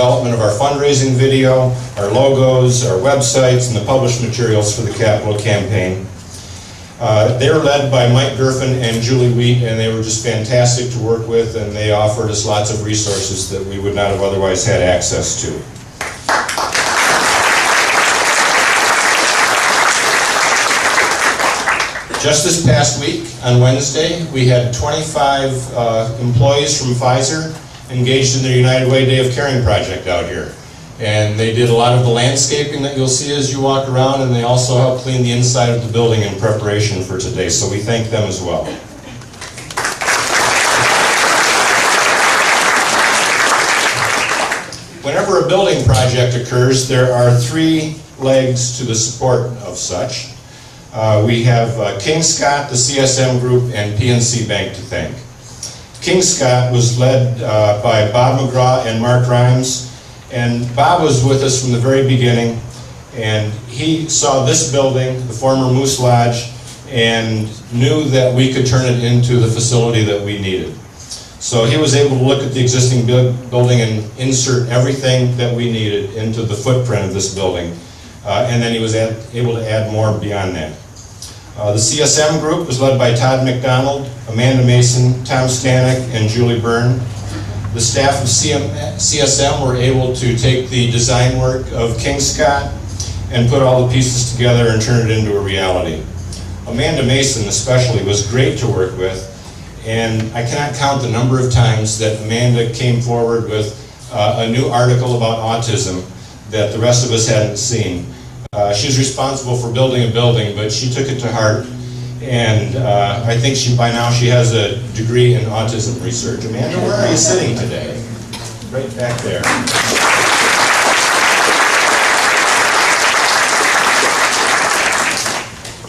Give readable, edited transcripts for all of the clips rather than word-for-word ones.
development of our fundraising video, our logos, our websites, and the published materials for the capital campaign. They were led by Mike Gerfen and Julie Wheat, and they were just fantastic to work with, and they offered us lots of resources that we would not have otherwise had access to. Just this past week, on Wednesday, we had 25 employees from Pfizer engaged in their United Way Day of Caring project out here. And they did a lot of the landscaping that you'll see as you walk around, and they also helped clean the inside of the building in preparation for today, so we thank them as well. Whenever a building project occurs, there are three legs to the support of such. We have King Scott, the CSM Group, and PNC Bank to thank. King Scott was led by Bob McGraw and Mark Rhymes, and Bob was with us from the very beginning, and he saw this building, the former Moose Lodge, and knew that we could turn it into the facility that we needed. So he was able to look at the existing building and insert everything that we needed into the footprint of this building. And then he was able to add more beyond that. The CSM group was led by Todd McDonald, Amanda Mason, Tom Stanek, and Julie Byrne. The staff of CSM were able to take the design work of King Scott and put all the pieces together and turn it into a reality. Amanda Mason especially was great to work with, and I cannot count the number of times that Amanda came forward with a new article about autism that the rest of us hadn't seen. She's responsible for building a building, but she took it to heart, and I think by now she has a degree in autism research. Amanda, where are you sitting today? Right back there.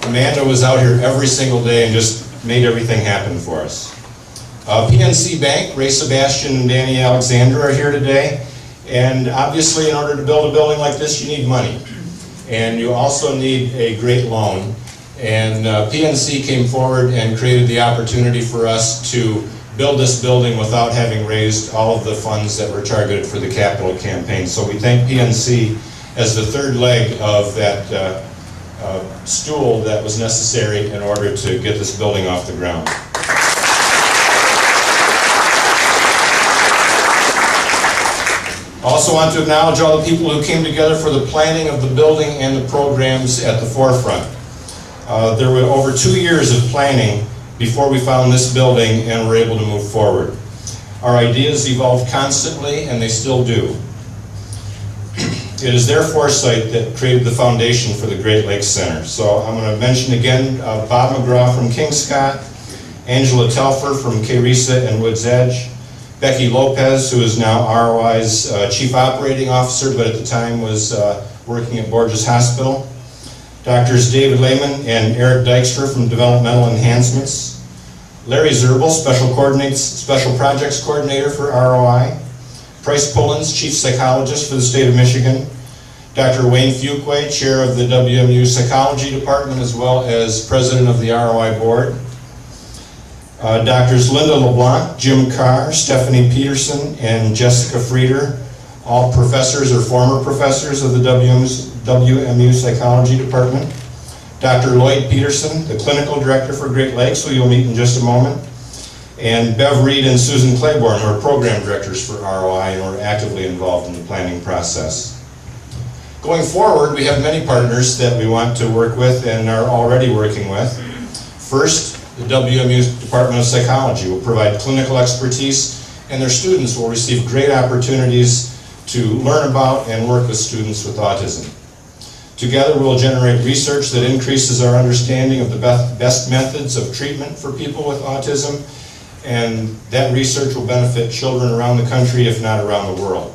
Amanda was out here every single day and just made everything happen for us. PNC Bank, Ray Sebastian and Danny Alexander are here today, and obviously in order to build a building like this you need money. And you also need a great loan. And PNC came forward and created the opportunity for us to build this building without having raised all of the funds that were targeted for the capital campaign. So we thank PNC as the third leg of that stool that was necessary in order to get this building off the ground. Also want to acknowledge all the people who came together for the planning of the building and the programs at the forefront. There were over 2 years of planning before we found this building and were able to move forward. Our ideas evolved constantly, and they still do. It is their foresight that created the foundation for the Great Lakes Center. So I'm going to mention again Bob McGraw from King Scott, Angela Telfer from KRISA and Woods Edge, Becky Lopez, who is now ROI's Chief Operating Officer, but at the time was working at Borges Hospital. Doctors David Lehman and Eric Dykstra from Developmental Enhancements. Larry Zerbel, Special Projects Coordinator for ROI. Price Pullins, Chief Psychologist for the state of Michigan. Dr. Wayne Fuqua, Chair of the WMU Psychology Department, as well as President of the ROI Board. Doctors Linda LeBlanc, Jim Carr, Stephanie Peterson, and Jessica Frieder, all professors or former professors of the WMU Psychology Department. Dr. Lloyd Peterson, the Clinical Director for Great Lakes, who you'll meet in just a moment. And Bev Reed and Susan Claiborne, who are Program Directors for ROI and were actively involved in the planning process. Going forward, we have many partners that we want to work with and are already working with. First, the WMU Department of Psychology will provide clinical expertise, and their students will receive great opportunities to learn about and work with students with autism. Together we'll generate research that increases our understanding of the best methods of treatment for people with autism, and that research will benefit children around the country, if not around the world.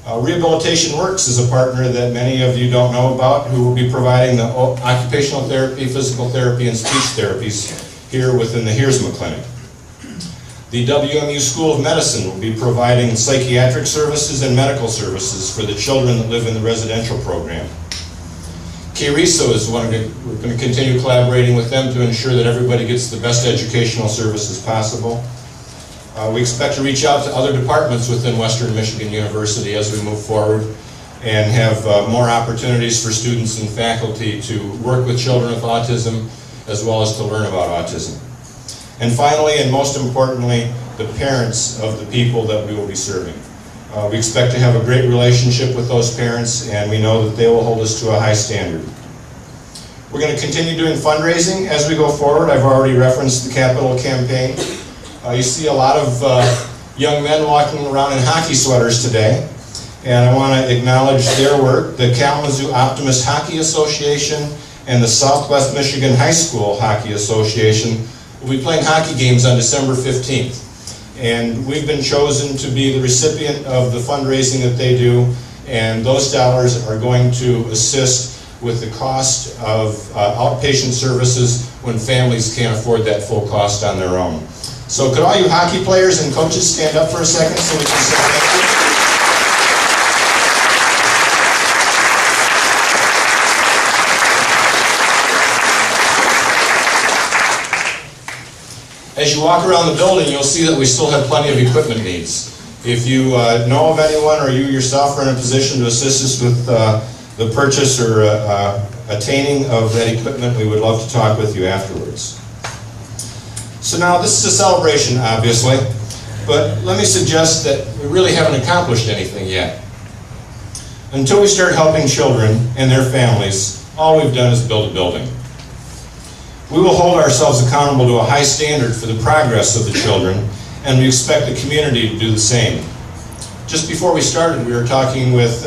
Rehabilitation Works is a partner that many of you don't know about, who will be providing the occupational therapy, physical therapy, and speech therapies here within the Heersma Clinic. The WMU School of Medicine will be providing psychiatric services and medical services for the children that live in the residential program. KRISA is we're going to continue collaborating with them to ensure that everybody gets the best educational services possible. We expect to reach out to other departments within Western Michigan University as we move forward and have more opportunities for students and faculty to work with children with autism as well as to learn about autism. And finally, and most importantly, the parents of the people that we will be serving. We expect to have a great relationship with those parents, and we know that they will hold us to a high standard. We're going to continue doing fundraising as we go forward. I've already referenced the capital campaign. You see a lot of young men walking around in hockey sweaters today, and I want to acknowledge their work. The Kalamazoo Optimist Hockey Association and the Southwest Michigan High School Hockey Association will be playing hockey games on December 15th. And we've been chosen to be the recipient of the fundraising that they do, and those dollars are going to assist with the cost of outpatient services when families can't afford that full cost on their own. So could all you hockey players and coaches stand up for a second so we can say thank you? As you walk around the building, you'll see that we still have plenty of equipment needs. If you know of anyone or you yourself are in a position to assist us with the purchase or attaining of that equipment, we would love to talk with you afterwards. So now this is a celebration, obviously, but let me suggest that we really haven't accomplished anything yet. Until we start helping children and their families, all we've done is build a building. We will hold ourselves accountable to a high standard for the progress of the children, and we expect the community to do the same. Just before we started, we were talking with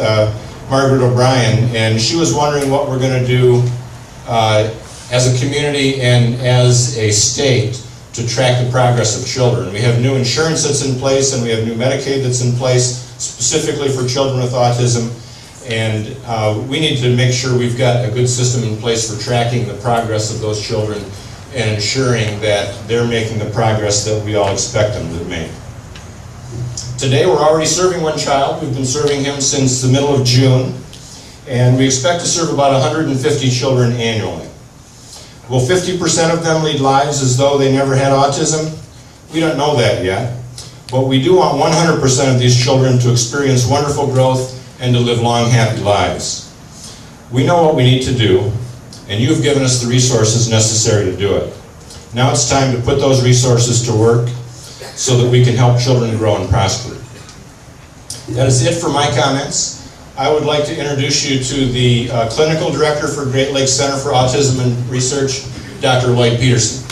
Margaret O'Brien, and she was wondering what we're going to do as a community and as a state to track the progress of children. We have new insurance that's in place, and we have new Medicaid that's in place specifically for children with autism. And we need to make sure we've got a good system in place for tracking the progress of those children and ensuring that they're making the progress that we all expect them to make. Today we're already serving one child. We've been serving him since the middle of June, and we expect to serve about 150 children annually. Will 50% of them lead lives as though they never had autism? We don't know that yet, but we do want 100% of these children to experience wonderful growth and to live long, happy lives. We know what we need to do, and you've given us the resources necessary to do it. Now it's time to put those resources to work so that we can help children grow and prosper. That is it for my comments. I would like to introduce you to the Clinical Director for Great Lakes Center for Autism and Research, Dr. Lloyd Peterson.